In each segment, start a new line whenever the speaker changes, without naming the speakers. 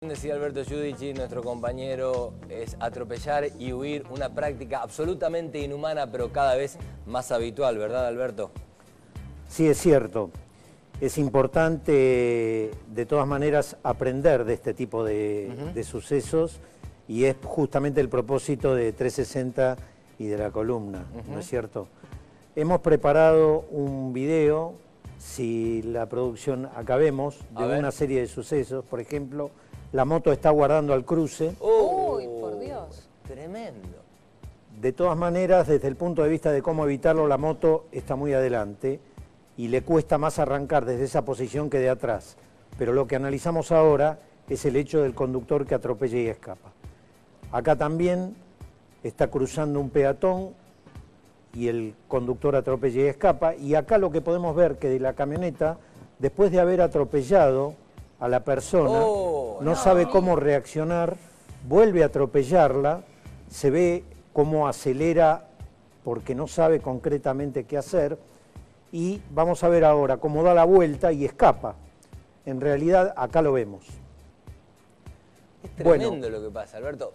Decía Alberto Giudici, nuestro compañero, es atropellar y huir, una práctica absolutamente inhumana, pero cada vez más habitual, ¿verdad, Alberto?
Sí, es cierto. Es importante, de todas maneras, aprender de este tipo de sucesos, y es justamente el propósito de 360 y de la columna, ¿no es cierto? Hemos preparado un video, si la producción acabemos, de una serie de sucesos. Por ejemplo, la moto está guardando al cruce.
¡Uy, por Dios!
Tremendo.
De todas maneras, desde el punto de vista de cómo evitarlo, la moto está muy adelante y le cuesta más arrancar desde esa posición que de atrás. Pero lo que analizamos ahora es el hecho del conductor que atropella y escapa. Acá también está cruzando un peatón y el conductor atropella y escapa. Y acá lo que podemos ver que de la camioneta, después de haber atropellado a la persona, no sabe cómo reaccionar, vuelve a atropellarla, se ve cómo acelera porque no sabe concretamente qué hacer, y vamos a ver ahora cómo da la vuelta y escapa. En realidad acá lo vemos.
Es tremendo lo que pasa, Alberto.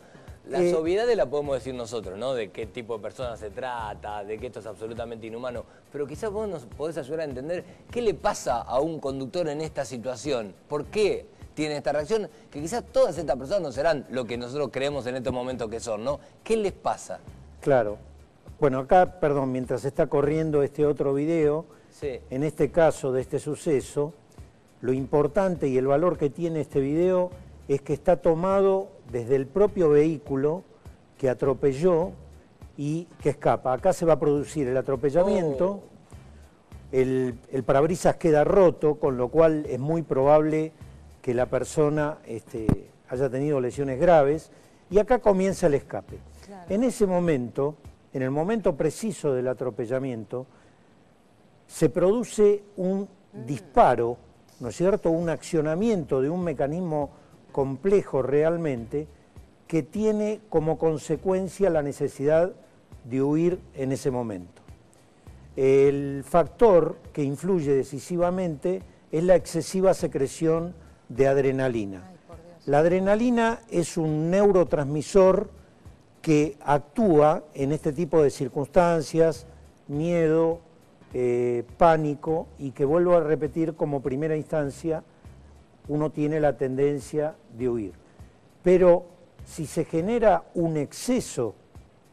La obviedad la podemos decir nosotros, ¿no? De qué tipo de persona se trata, de que esto es absolutamente inhumano. Pero quizás vos nos podés ayudar a entender qué le pasa a un conductor en esta situación. ¿Por qué tiene esta reacción? Que quizás todas estas personas no serán lo que nosotros creemos en estos momentos que son, ¿no? ¿Qué les pasa?
Claro. Bueno, acá, perdón, mientras está corriendo este otro video, en este caso de este suceso, lo importante y el valor que tiene este video es que está tomado desde el propio vehículo que atropelló y que escapa. Acá se va a producir el atropellamiento, el parabrisas queda roto, con lo cual es muy probable que la persona haya tenido lesiones graves, y acá comienza el escape. Claro. En ese momento, en el momento preciso del atropellamiento, se produce un disparo, ¿no es cierto?, un accionamiento de un mecanismo complejo realmente, que tiene como consecuencia la necesidad de huir en ese momento. El factor que influye decisivamente es la excesiva secreción de adrenalina. La adrenalina es un neurotransmisor que actúa en este tipo de circunstancias, miedo, pánico, y que, vuelvo a repetir, como primera instancia, uno tiene la tendencia de huir. Pero si se genera un exceso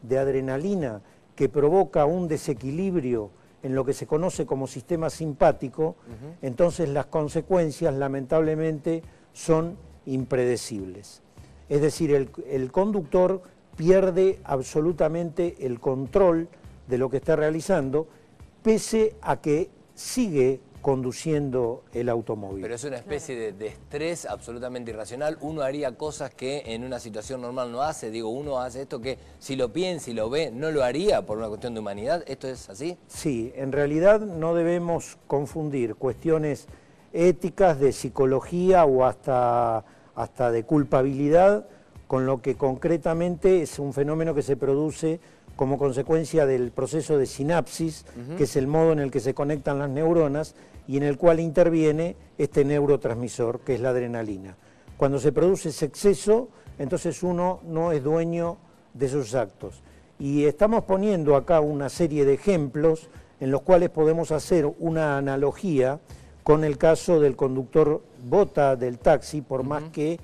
de adrenalina que provoca un desequilibrio en lo que se conoce como sistema simpático, entonces las consecuencias lamentablemente son impredecibles. Es decir, el conductor pierde absolutamente el control de lo que está realizando, pese a que sigue conduciendo el automóvil.
Pero es una especie de estrés absolutamente irracional. Uno haría cosas que en una situación normal no hace. Digo, uno hace esto que si lo piensa y lo ve, no lo haría por una cuestión de humanidad. ¿Esto es así?
Sí, en realidad no debemos confundir cuestiones éticas, de psicología o hasta de culpabilidad, con lo que concretamente es un fenómeno que se produce como consecuencia del proceso de sinapsis, que es el modo en el que se conectan las neuronas y en el cual interviene este neurotransmisor, que es la adrenalina. Cuando se produce ese exceso, entonces uno no es dueño de sus actos. Y estamos poniendo acá una serie de ejemplos en los cuales podemos hacer una analogía con el caso del conductor Bota del taxi, por más que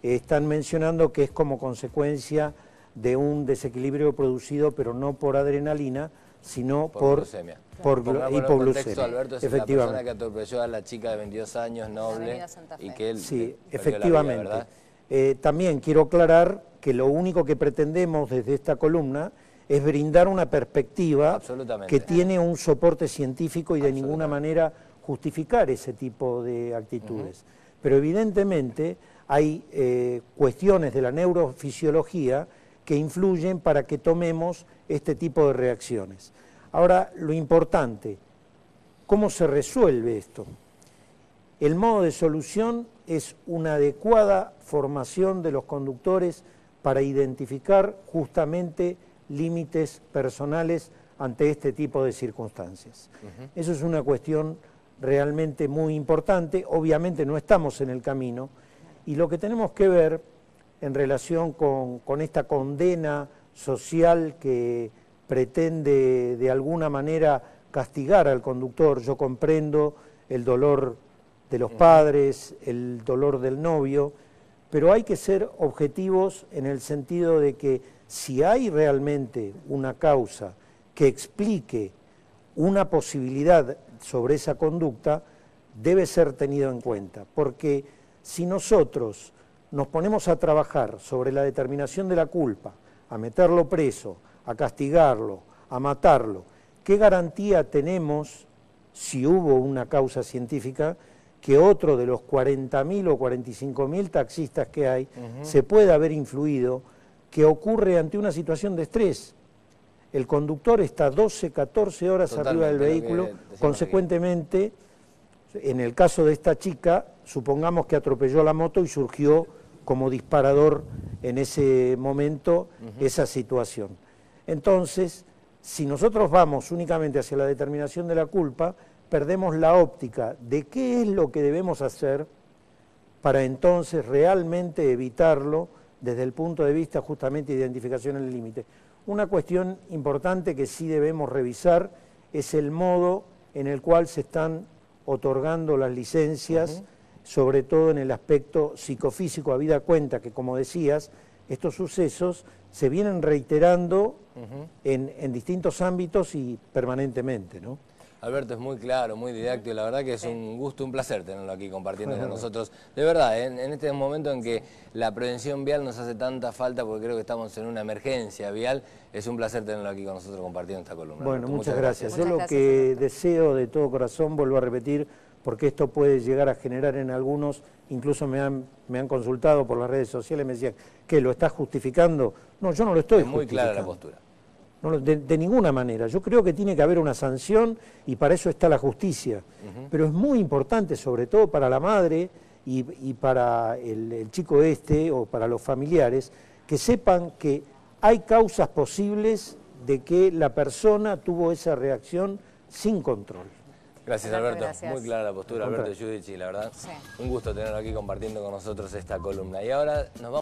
están mencionando que es como consecuencia de un desequilibrio producido, pero no por adrenalina, sino por
glucemia.
Por hipoglucemia.
Alberto, es la persona que atropelló a la chica de 22 años, noble, y que él
efectivamente.
La vida,
también quiero aclarar que lo único que pretendemos desde esta columna es brindar una perspectiva que tiene un soporte científico y de ninguna manera justificar ese tipo de actitudes. Pero evidentemente hay cuestiones de la neurofisiología que influyen para que tomemos este tipo de reacciones. Ahora, lo importante, ¿cómo se resuelve esto? El modo de solución es una adecuada formación de los conductores para identificar justamente límites personales ante este tipo de circunstancias. Eso es una cuestión realmente muy importante. Obviamente no estamos en el camino, Y lo que tenemos que ver en relación con esta condena social que pretende de alguna manera castigar al conductor, yo comprendo el dolor de los padres, el dolor del novio, pero hay que ser objetivos en el sentido de que si hay realmente una causa que explique una posibilidad sobre esa conducta, debe ser tenido en cuenta, porque si nosotros nos ponemos a trabajar sobre la determinación de la culpa, a meterlo preso, a castigarlo, a matarlo, ¿qué garantía tenemos, si hubo una causa científica, que otro de los 40.000 o 45.000 taxistas que hay se pueda haber influido, que ocurre ante una situación de estrés? El conductor está 12, 14 horas arriba del vehículo, consecuentemente, en el caso de esta chica, supongamos que atropelló la moto y surgió como disparador en ese momento esa situación. Entonces, si nosotros vamos únicamente hacia la determinación de la culpa, perdemos la óptica de qué es lo que debemos hacer para entonces realmente evitarlo desde el punto de vista justamente de identificación del límite. Una cuestión importante que sí debemos revisar es el modo en el cual se están otorgando las licencias, sobre todo en el aspecto psicofísico, habida cuenta que, como decías, estos sucesos se vienen reiterando en distintos ámbitos y permanentemente, ¿no?
Alberto, es muy claro, muy didáctico, y la verdad que es un gusto, un placer tenerlo aquí compartiendo con nosotros. De verdad, en este momento en que la prevención vial nos hace tanta falta, porque creo que estamos en una emergencia vial, es un placer tenerlo aquí con nosotros compartiendo esta columna.
Bueno, muchas gracias. Yo lo que deseo de todo corazón, vuelvo a repetir, porque esto puede llegar a generar en algunos, incluso me han consultado por las redes sociales, me decían, ¿qué, lo estás justificando? No, yo no lo estoy justificando.
Es muy clara la postura.
No, de ninguna manera. Yo creo que tiene que haber una sanción y para eso está la justicia. Pero es muy importante, sobre todo para la madre y para el chico este o para los familiares, que sepan que hay causas posibles de que la persona tuvo esa reacción sin control.
Gracias, Alberto. Gracias. Muy clara la postura, Alberto Giudici, la verdad. Sí. Un gusto tenerlo aquí compartiendo con nosotros esta columna. Y ahora nos vamos.